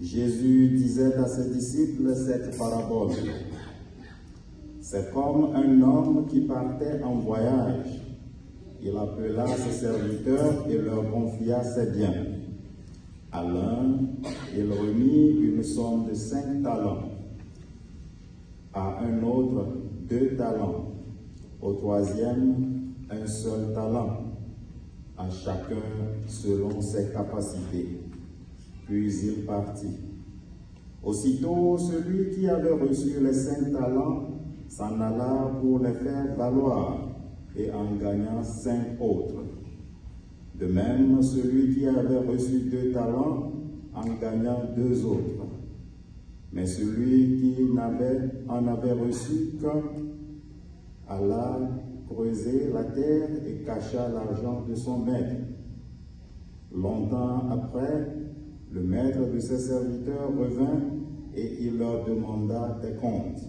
Jésus disait à ses disciples cette parabole. C'est comme un homme qui partait en voyage. Il appela ses serviteurs et leur confia ses biens. À l'un, il remit une somme de 5 talents. À un autre, 2 talents. Au troisième, un seul talent. À chacun selon ses capacités. Puis il partit. Aussitôt, celui qui avait reçu les 5 talents s'en alla pour les faire valoir et en gagna 5 autres. De même, celui qui avait reçu 2 talents en gagna 2 autres. Mais celui qui en avait reçu qu'un alla creuser la terre et cacha l'argent de son maître. Longtemps après, le maître de ses serviteurs revint et il leur demanda des comptes.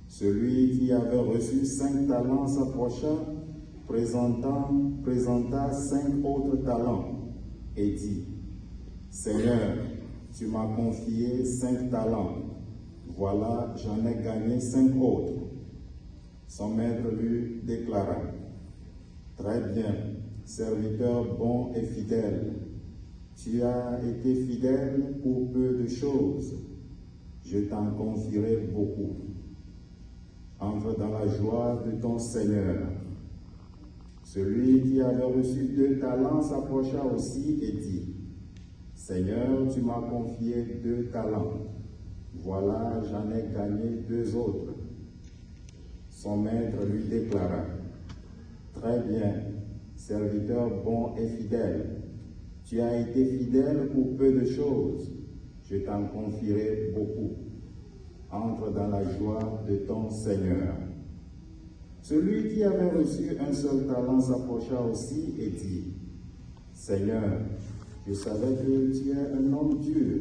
Celui qui avait reçu 5 talents s'approcha, présenta 5 autres talents et dit, « Seigneur, tu m'as confié 5 talents. Voilà, j'en ai gagné 5 autres. » Son maître lui déclara, « Très bien, serviteur bon et fidèle. Tu as été fidèle pour peu de choses. Je t'en confierai beaucoup. Entre dans la joie de ton Seigneur. » Celui qui avait reçu 2 talents s'approcha aussi et dit, « Seigneur, tu m'as confié 2 talents. Voilà, j'en ai gagné 2 autres. » Son maître lui déclara, « Très bien, serviteur bon et fidèle. Tu as été fidèle pour peu de choses. Je t'en confierai beaucoup. Entre dans la joie de ton Seigneur. » Celui qui avait reçu un seul talent s'approcha aussi et dit, « Seigneur, je savais que tu es un homme dur.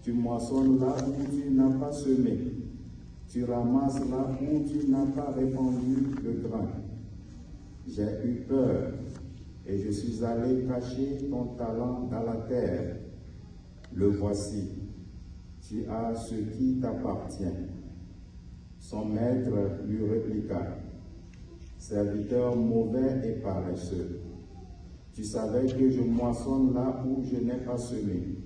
Tu moissonnes là où tu n'as pas semé. Tu ramasses là où tu n'as pas répandu le grain. J'ai eu peur et je suis allé cacher ton talent dans la terre. Le voici. Tu as ce qui t'appartient. » Son maître lui répliqua, « Serviteur mauvais et paresseux, tu savais que je moissonne là où je n'ai pas semé,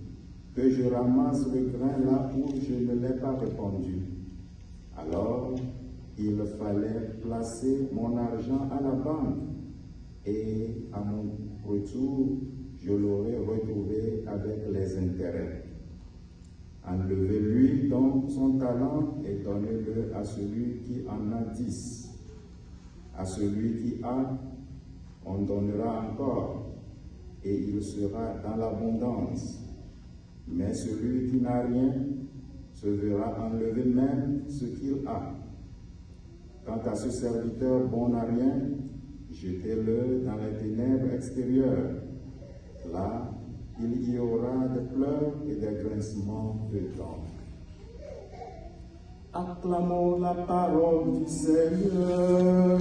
que je ramasse le grain là où je ne l'ai pas répandu. Alors, il fallait placer mon argent à la banque, et à mon retour, je l'aurais retrouvé avec les intérêts. Enlevez-lui donc son talent et donnez-le à celui qui en a 10. À celui qui a, on donnera encore, et il sera dans l'abondance. Mais celui qui n'a rien se verra enlever même ce qu'il a. Quant à ce serviteur bon à rien, jetez-le dans les ténèbres extérieures. Là, il y aura des pleurs et des grincements de dents. Acclamons la parole du Seigneur.